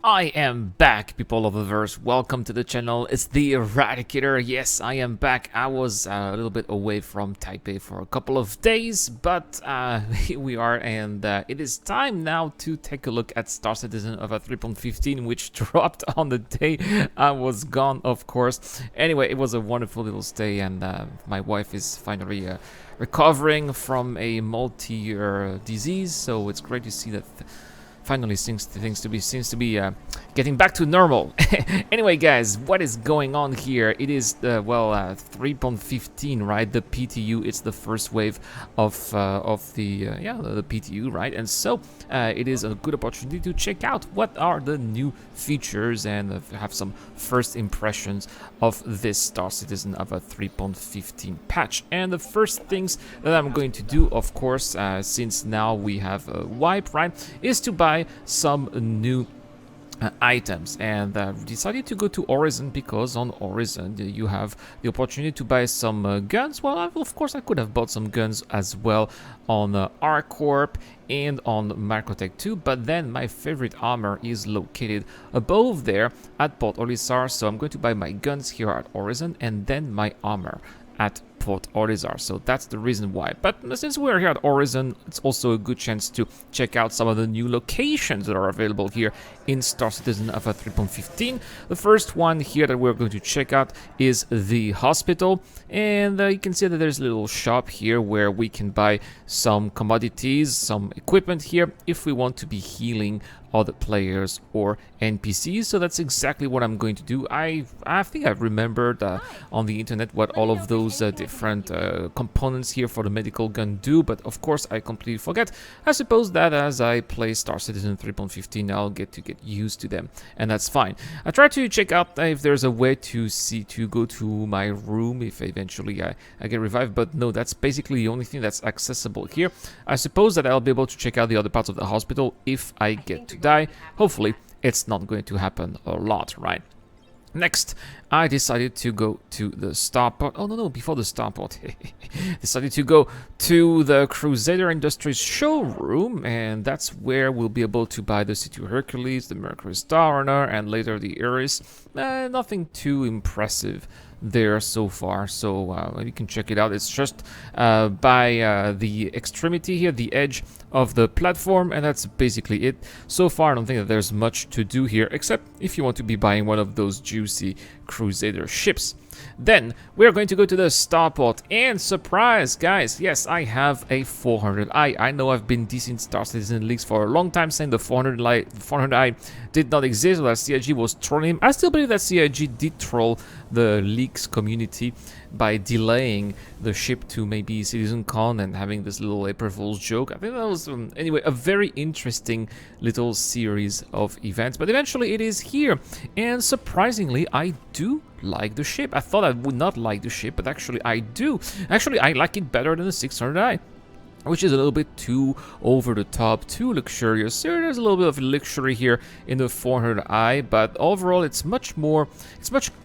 I am back, people of the verse. Welcome to the channel. It's the Eradicator. Yes, I am back. I was a little bit away from Taipei for a couple of days, but here we are, and it is time now to take a look at Star Citizen of 3.15, which dropped on the day I was gone, of course. Anyway, it was a wonderful little stay, and my wife is finally recovering from a multi-year disease, so it's great to see that. Finally, seems to be getting back to normal. Anyway, guys, what is going on here? It is 3.15, right? The PTU. It's the first wave of the PTU, right? And so it is a good opportunity to check out what are the new features and have some first impressions of this Star Citizen of a 3.15 patch. And the first things that I'm going to do, of course, since now we have a wipe, right, is to buy some new items, and decided to go to Horizon because on Horizon you have the opportunity to buy some guns. Well, of course I could have bought some guns as well on R-Corp and on Microtech 2, but then my favorite armor is located above there at Port Olisar, so I'm going to buy my guns here at Horizon and then my armor at Port Olisar. So that's the reason why. But since we're here at Horizon, it's also a good chance to check out some of the new locations that are available here in Star Citizen of 3.15. The first one here that we're going to check out is the hospital, and you can see that there's a little shop here where we can buy some commodities, some equipment here if we want to be healing other players or NPCs. So that's exactly what I'm going to do. I think I've remembered on the internet what all of those different components here for the medical gun do, but of course I completely forget. I suppose that as I play Star Citizen 3.15 I'll get used to them, and that's fine. I try to check out if there's a way to go to my room if eventually I get revived, but no, that's basically the only thing that's accessible here. I suppose that I'll be able to check out the other parts of the hospital if I get to die. Hopefully it's not going to happen a lot, right? Next, I decided to go to the starport. Oh, no, before the starport. Decided to go to the Crusader Industries showroom, and that's where we'll be able to buy the C2 Hercules, the Mercury Star Runner, and later the Iris. Nothing too impressive there so far, so you can check it out. It's just by the extremity here, the edge of the platform, and that's basically it. So far, I don't think that there's much to do here, except if you want to be buying one of those juicy Crusader ships. Then we're going to go to the starport, and surprise, guys, yes, I have a 400i. I know I've been dissing Star Citizen leaks for a long time, saying the 400i did not exist, or that CIG was trolling him. I still believe that CIG did troll the leaks community by delaying the ship to maybe CitizenCon and having this little April Fool's joke. I think that was, anyway, a very interesting little series of events, but eventually it is here, and surprisingly, I do like the ship. I thought I would not like the ship, but actually I do. Actually, I like it better than the 600i. Which is a little bit too over the top, too luxurious. So there's a little bit of luxury here in the 400i, but overall it's much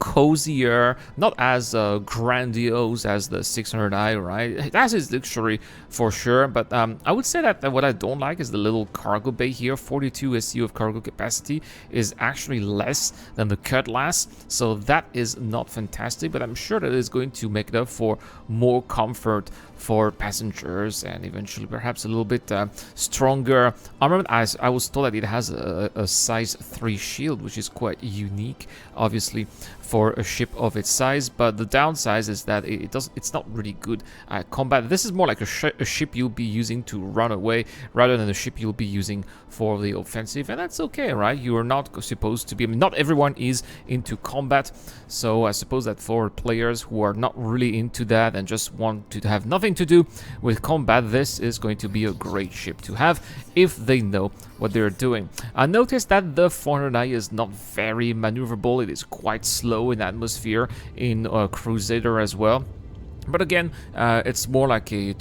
cozier, not as grandiose as the 600i, right? It has its luxury for sure, but I would say that what I don't like is the little cargo bay here. 42 SCU of cargo capacity is actually less than the Cutlass, so that is not fantastic, but I'm sure that it's going to make it up for more comfort for passengers and eventually perhaps a little bit stronger armament. I was told that it has a size 3 shield, which is quite unique, obviously, for a ship of its size, but the downside is that it's not really good at combat. This is more like a ship you'll be using to run away rather than a ship you'll be using for the offensive, and that's okay, right? You are not supposed to be, I mean, not everyone is into combat, so I suppose that for players who are not really into that and just want to have nothing to do with combat, this is going to be a great ship to have if they know what they're doing. I noticed that the 400i is not very maneuverable. It is quite slow in atmosphere in Crusader as well. But again, it's more like a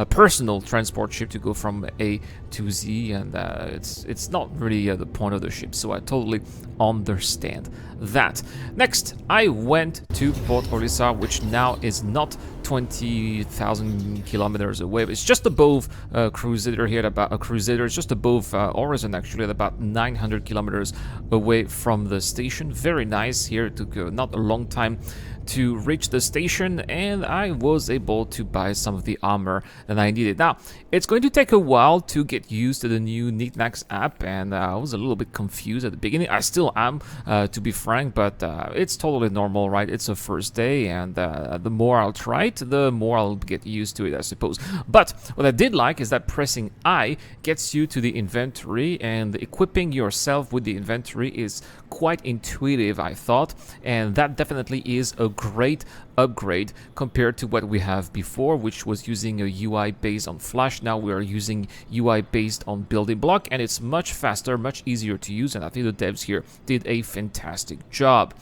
personal transport ship to go from A to Z, and it's not really the point of the ship, so I totally understand that. Next, I went to Port Olisar, which now is not 20,000 kilometers away. It's just above Crusader here, at about Crusader. It's just above Horizon, actually, at about 900 kilometers away from the station. Very nice here. It took not a long time to reach the station, and I was able to buy some of the armor that I needed. Now, it's going to take a while to get used to the new Knickknacks app, and I was a little bit confused at the beginning. I still am, to be frank, but it's totally normal, right? It's a first day, and the more I'll try it, the more I'll get used to it, I suppose. But what I did like is that pressing I gets you to the inventory, and equipping yourself with the inventory is quite intuitive, I thought, and that definitely is a great upgrade compared to what we have before, which was using a UI based on Flash. Now we are using UI based on building block, and it's much faster, much easier to use, and I think the devs here did a fantastic job.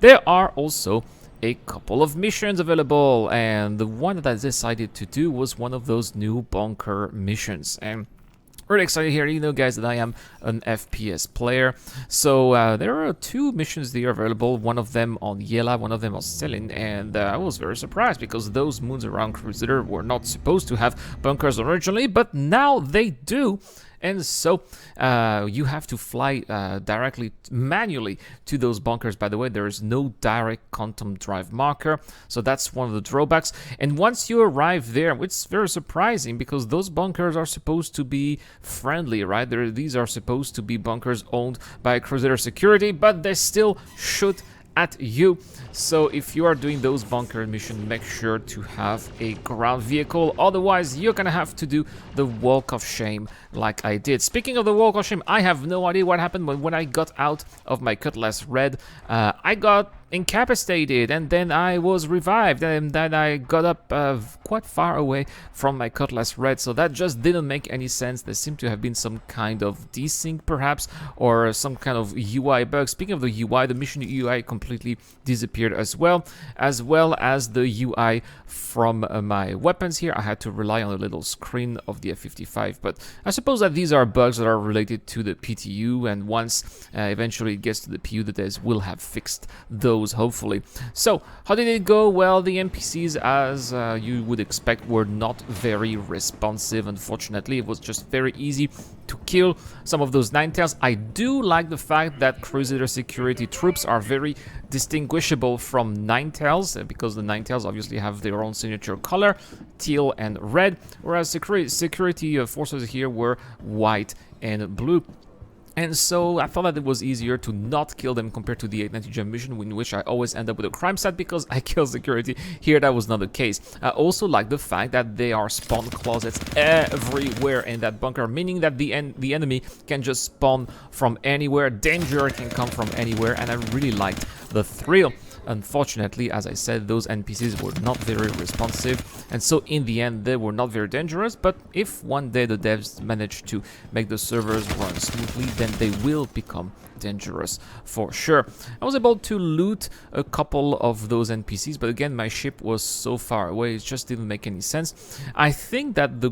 There are also a couple of missions available, and the one that I decided to do was one of those new bunker missions. And really excited here. You know, guys, that I am an FPS player, so there are 2 missions there available, one of them on Yela, one of them on Selin, and I was very surprised because those moons around Crusader were not supposed to have bunkers originally, but now they do. And so you have to fly directly, manually, to those bunkers. By the way, there is no direct quantum drive marker, so that's one of the drawbacks. And once you arrive there, it's very surprising because those bunkers are supposed to be friendly, right? These are supposed to be bunkers owned by Crusader Security, but they still shoot at you. So if you are doing those bunker missions, make sure to have a ground vehicle, otherwise you're gonna have to do the walk of shame like I did. Speaking of the walk of shame, I have no idea what happened when I got out of my Cutlass Red. I got incapacitated, and then I was revived, and then I got up quite far away from my Cutlass Red, so that just didn't make any sense. There seemed to have been some kind of desync perhaps, or some kind of UI bug. Speaking of the UI, the mission UI completely disappeared as well as the UI from my weapons here. I had to rely on a little screen of the F55, but I suppose that these are bugs that are related to the PTU, and once eventually it gets to the PU, the devs will have fixed those, hopefully. So how did it go? Well, the NPCs, as you would expect, were not very responsive. Unfortunately, it was just very easy to kill some of those Ninetales. I do like the fact that Crusader Security troops are very distinguishable from Ninetales, because the Ninetales obviously have their own signature color, teal and red, whereas security forces here were white and blue. And so I thought that it was easier to not kill them compared to the 890 gem mission, in which I always end up with a crime stat because I kill security. Here that was not the case. I also like the fact that there are spawn closets everywhere in that bunker, meaning that the enemy can just spawn from anywhere. Danger can come from anywhere, and I really liked the thrill. Unfortunately, as I said, those NPCs were not very responsive, and so in the end they were not very dangerous. But if one day the devs manage to make the servers run smoothly, then they will become dangerous for sure. I was able to loot a couple of those NPCs, but again, my ship was so far away, it just didn't make any sense. I think that a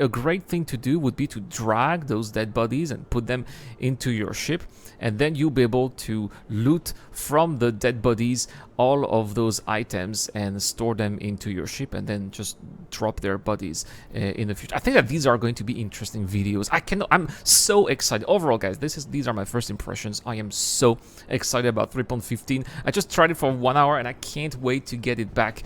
great thing to do would be to drag those dead bodies and put them into your ship, and then you'll be able to loot from the dead bodies all of those items and store them into your ship, and then just drop their bodies in the future. I think that these are going to be interesting videos. I'm so excited. Overall, guys, these are my first impressions. I am so excited about 3.15. I just tried it for 1 hour, and I can't wait to get it back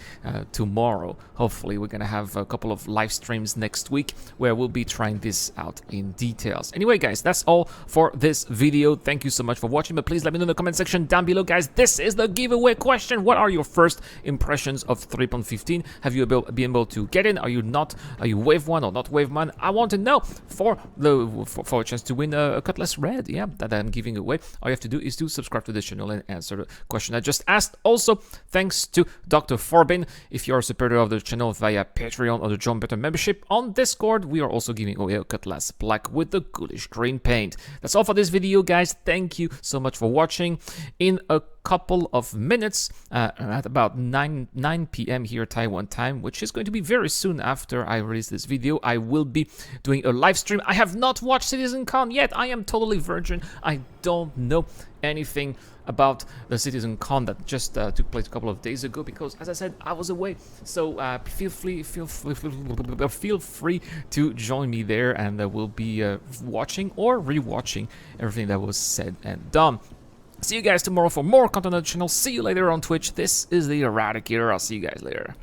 tomorrow. Hopefully, we're gonna have a couple of live streams next week where we'll be trying this out in details. Anyway, guys, that's all for this video. Thank you so much for watching, but please let me know in the comment section down below, guys. This is the giveaway question. What are your first impressions of 3.15? Have you been able to get in? Are you not? Are you wave 1 or not wave 1? I want to know for a chance to win a Cutlass Red, yeah, that I'm giving away. All you have to do is to subscribe to this channel and answer the question I just asked. Also, thanks to Dr. Forbin. If you are a supporter of the channel via Patreon or the John Better membership on Discord, we are also giving away a Cutlass Black with the ghoulish green paint. That's all for this video, guys. Thank you so much for watching. In a couple of minutes at about 9 p.m. here Taiwan time, which is going to be very soon after I release this video. I will be doing a live stream. I have not watched CitizenCon yet. I am totally virgin. I don't know anything about the CitizenCon that just took place a couple of days ago, because as I said, I was away. So feel free to join me there, and we'll be watching or rewatching everything that was said and done. See you guys tomorrow for more content on the channel. See you later on Twitch. This is the Eradicator. I'll see you guys later.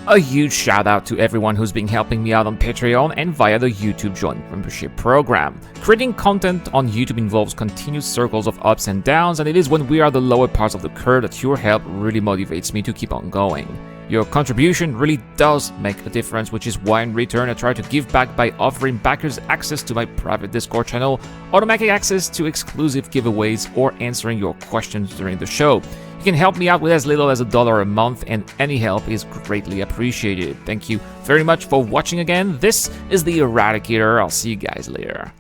A huge shout out to everyone who's been helping me out on Patreon and via the YouTube Joint Membership program. Creating content on YouTube involves continuous circles of ups and downs, and it is when we are the lower parts of the curve that your help really motivates me to keep on going. Your contribution really does make a difference, which is why in return I try to give back by offering backers access to my private Discord channel, automatic access to exclusive giveaways, or answering your questions during the show. You can help me out with as little as $1 a month, and any help is greatly appreciated. Thank you very much for watching again. This is the Eradicator. I'll see you guys later.